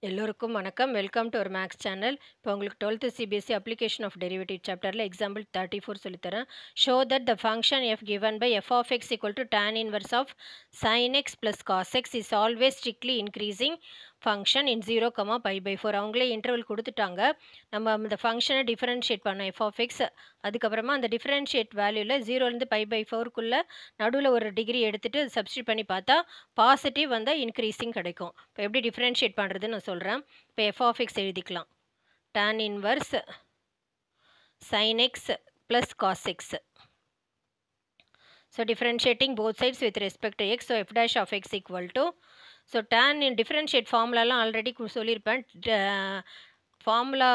எல்லோருக்கும் வணக்கம். Welcome to ஒரு மேக்ஸ் சேனல். இப்போ உங்களுக்கு 12th CBSE application of derivative சாப்டரில் எக்ஸாம்பிள் 34 சொல்லித்தரேன். Show that the function f given by f of x equal to tan inverse of sin x plus cos x is always strictly increasing function in 0, pi/4. அவங்களே interval கொடுத்துட்டாங்க. நம்ம அந்த ஃபங்க்ஷனை differentiate பண்ணோம் f of x. அதுக்கப்புறமா அந்த differentiate வேல்யூவில் 0லேருந்து pi/4க்குள்ளே நடுவில் ஒரு டிகிரி எடுத்துகிட்டு சப்ஸ்டியூட் பண்ணி பார்த்தா பாசிட்டிவ் வந்தால் இன்க்ரீஸிங் கிடைக்கும். இப்போ எப்படி டிஃப்ரென்ஷியேட் பண்ணுறதுன்னு நான் சொல்கிறேன். இப்போ எஃப் ஆஃப் எக்ஸ் எழுதிக்கலாம். tan inverse sin x plus cos x. So differentiating both sides with respect to x. So f dash of x equal to so tan differentiate ஃபார்முலாலாம் ஆல்ரெடி சொல்லியிருப்பேன். ஃபார்முலா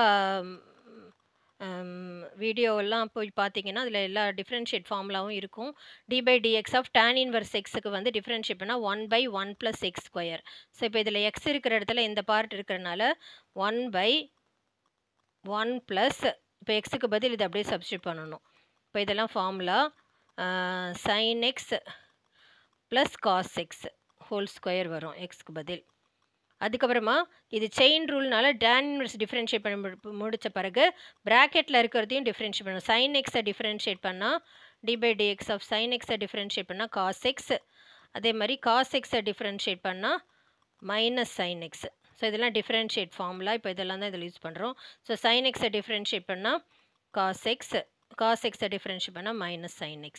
வீடியோவெல்லாம் போய் பார்த்தீங்கன்னா அதில் எல்லா டிஃப்ரென்ஷியேட் ஃபார்முலாவும் இருக்கும். d/dx of tan inverse எக்ஸுக்கு வந்து டிஃப்ரென்ஷியேட் பண்ணால் 1/1 + x². ஸோ இப்போ இதில் எக்ஸ் இருக்கிற இடத்துல இந்த பார்ட் இருக்கிறனால 1/1 ப்ளஸ் இப்போ எக்ஸுக்கு பதில் இதை அப்படியே சப்ஸ்டியூட் பண்ணணும். இப்போ இதெல்லாம் formula sin x plus cos x whole square வரும் எக்ஸ்க்கு பதில். அதுக்கப்புறமா இது செயின் ரூல்னால tan இன்வர்ஸ் டிஃப்ரென்ஷியேட் பண்ண முடித்த பிறகு ப்ராக்கெட்டில் இருக்கிறதையும் டிஃப்ரென்ஷியேட் பண்ணணும். sin x டிஃப்ரென்ஷியேட் பண்ணால் d/dx of sin x differentiate பண்ணால் cos x. அதே மாதிரி cos x டிஃப்ரென்ஷியேட் பண்ணால் மைனஸ் sin x. ஸோ இதெல்லாம் டிஃப்ரென்ஷியேட் ஃபார்முலா. இப்போ இதெல்லாம் தான் இதில் யூஸ் பண்ணுறோம். ஸோ sin x டிஃப்ரென்ஷியேட் பண்ணால் cos x, cos x differentiate பண்ணால் minus sin x.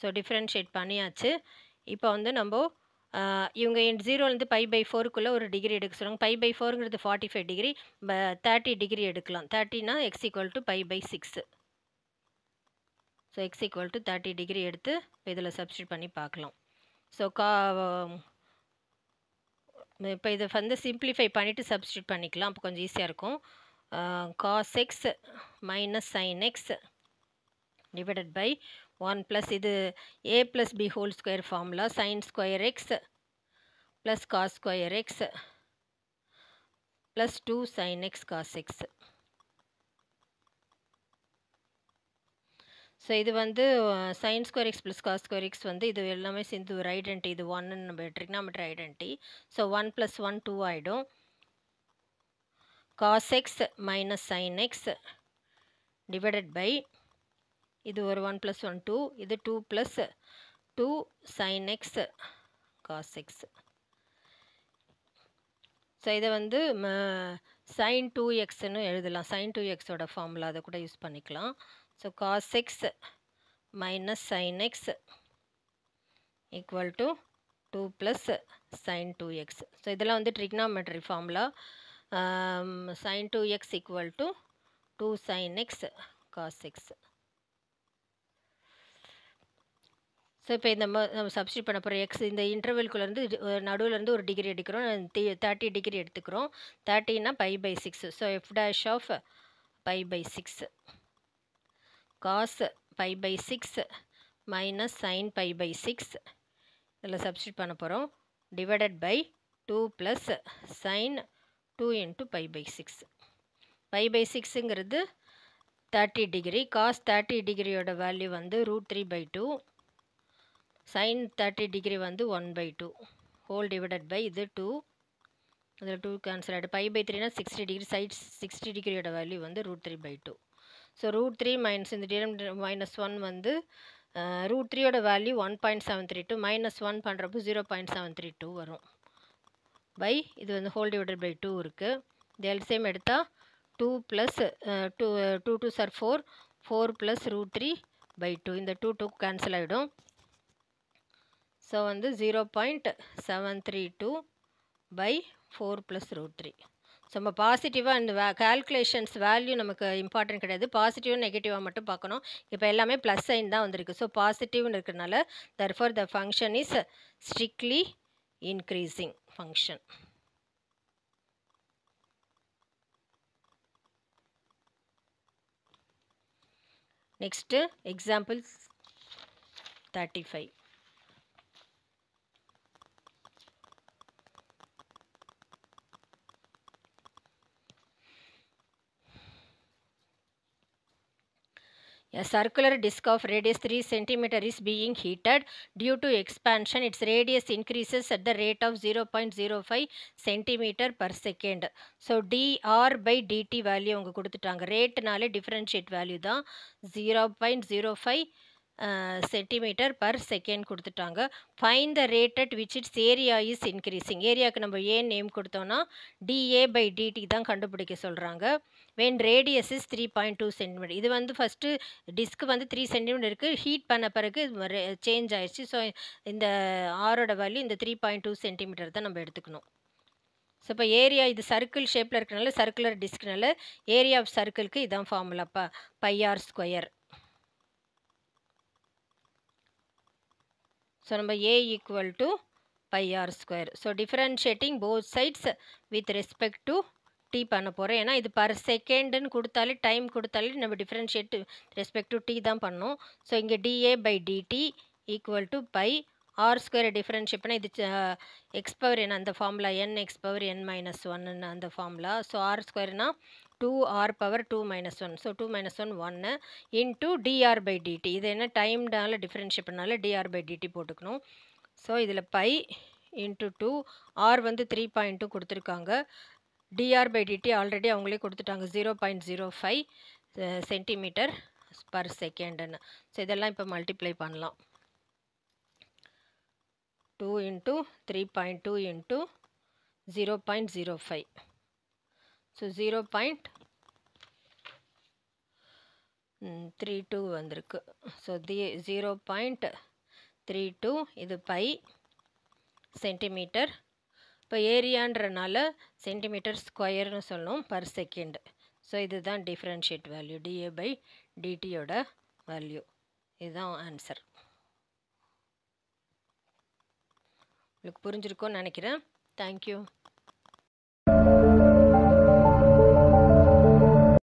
So differentiate பண்ணியாச்சு. இப்போ வந்து நம்ம இவங்க 0லேருந்து pi/4க்குள்ளே ஒரு டிகிரி எடுக்க சொல்லுவாங்க. pi/4ங்கிறது 45 டிகிரி, 30 டிகிரி எடுக்கலாம். 30னா x = pi/6. So x = 30 degree எடுத்து இதில் சப்ஸ்டியூட் பண்ணி பார்க்கலாம். ஸோ இப்போ இதை வந்து சிம்பிளிஃபை பண்ணிவிட்டு சப்ஸ்டியூட் பண்ணிக்கலாம். அப்போ கொஞ்சம் ஈஸியாக இருக்கும். cos x minus sin x divided by 1 plus இது a + b whole square formula sin square x plus cos square x plus 2 sin x cos x. So இது வந்து sin square x plus cos square x வந்து இது எல்லாமே சேர்ந்து ஒரு identity. இது 1ன்னு நம்ம ட்ரிக்னாமெட்ரி ஐடென்டி. ஸோ 1 + 1 2 ஆகிடும். cos x minus sin x divided by இது ஒரு 1 + 1 2, இது 2 + 2 sin x cos x. So இதை வந்து sin 2xன்னு எழுதலாம். sin 2xோட ஃபார்முலா அதை கூட யூஸ் பண்ணிக்கலாம். So cos x minus sin x equal to 2 + sin 2x. So இதெல்லாம் வந்து trigonometry formula. sin 2x equal to 2 sin x cos x. So இப்போ நம்ம சப்ஸ்டியூட் பண்ண போகிற எக்ஸ் இந்த இன்டர்வெல்குள்ளேருந்து நடுவிலேருந்து ஒரு டிகிரி எடுக்கிறோம். 30 டிகிரி எடுத்துக்கிறோம். 30னா pi/6. So f dash of pi/6 cos pi/6 minus sin pi/6 இதில் சப்ஸ்டியூட் பண்ண போகிறோம். Divided by 2 plus sin 2 × pi/6. pi/6ங்கிறது 30 டிகிரி. காஸ் 30 டிகிரியோட வேல்யூ வந்து √3/2. sin 30 டிகிரி வந்து 1/2 ஹோல் டிவைடட் பை இது 2. இதில் 2 கேன்சல் ஆகிடும். pi/3னா 60 டிகிரி. சைட் 60 டிகிரியோட வேல்யூ வந்து √3/2. ஸோ √3 மைனஸ் இந்த -1 வந்து √3யோட வேல்யூ 1.732 -1 பண்ணுறப்போ 0.732 வரும். பை இது வந்து ஹோல் டிவைடட் பை 2 இருக்குது. இது எல்சிஎம் எடுத்தால் 2 + 2 2 சார் 4 4 + √3/2. இந்த 2 கேன்சல் ஆகிடும். ஸோ வந்து 0.732 பை 4 + √3. ஸோ நம்ம பாசிட்டிவாக இந்த கால்குலேஷன்ஸ் வேல்யூ நமக்கு இம்பார்ட்டன்ட் கிடையாது. பாசிட்டிவ் நெகட்டிவாக மட்டும் பார்க்கணும். இப்போ எல்லாமே ப்ளஸ் சைன் தான் வந்திருக்கு. ஸோ பாசிட்டிவ்னு இருக்கிறனால therefore the function is strictly increasing function. Next example 35. A circular disk of radius 3 cm is being heated. Due to expansion, its radius increases at the rate of 0.05 cm per second. So, dr by dt value அவங்க கொடுத்துட்டாங்க. ரேட்னாலே differentiate value தான் 0.05 centimetre per second கொடுத்துட்டாங்க. Find the rate at which it's area is increasing. ஏரியாவுக்கு நம்ம ஏன் name கொடுத்தோன்னா dA by dt தான் கண்டுபிடிக்க சொல்கிறாங்க. When radius is 3.2 centimetre. இது வந்து ஃபஸ்ட்டு டிஸ்க் வந்து 3 சென்டிமீட்டர் இருக்குது, ஹீட் பண்ண பிறகு சேஞ்ச் ஆயிடுச்சு. ஸோ இந்த ஆரோட வேல்யூ இந்த 3.2 சென்டிமீட்டர் தான் நம்ம எடுத்துக்கணும். ஸோ இப்போ ஏரியா இது சர்க்கிள் ஷேப்பில் இருக்கிறனால சர்க்குலர் டிஸ்க்னால ஏரியா ஆஃப் சர்க்கிளுக்கு இதான் ஃபார்முலா πr². ஸோ நம்ம A equal to πr². So differentiating both sides with respect to t பண்ண போகிறோம். ஏன்னா இது பர் செகண்டுன்னு கொடுத்தாலே டைம் கொடுத்தாலே நம்ம டிஃபரன்ஷியேட் ரெஸ்பெக்ட் டு டி தான் பண்ணோம். ஸோ இங்கே dA by dt equal to pi r² differentiate பண்ணால் இது எக்ஸ் பவர் n அந்த formula n x power n minus ஒன்னு அந்த ஃபார்முலா. ஸோ r²னா 2r power 2 minus 1. So 2 minus 1 1 into dr by dt. இது என்ன டைம்னால டிஃபரன்ஷியேட் பண்ணால dr by dt போட்டுக்கணும். ஸோ இதில் பை இன்ட்டு 2 r வந்து 3.2 கொடுத்துருக்காங்க. dr by dt ஆல்ரெடி அவங்களே கொடுத்துட்டாங்க 0.05 சென்டிமீட்டர் பர் செகண்டுன்னு. ஸோ இதெல்லாம் இப்போ மல்டிப்ளை பண்ணலாம். 2 இன்ட்டு 3.2 இன்ட்டு 0.05. ஸோ 0.32 வந்திருக்கு. ஸோ 0.32 இது பை சென்டிமீட்டர். இப்போ ஏரியான்றனால சென்டிமீட்டர் ஸ்கொயர்னு சொல்லணும் பர் செகண்ட். ஸோ இதுதான் டிஃப்ரென்ஷியேட் வேல்யூ dA by dtயோட வேல்யூ. இதுதான் ஆன்சர். உங்களுக்கு புரிஞ்சிருக்கும்னு நினைக்கிறேன். தேங்க்யூ.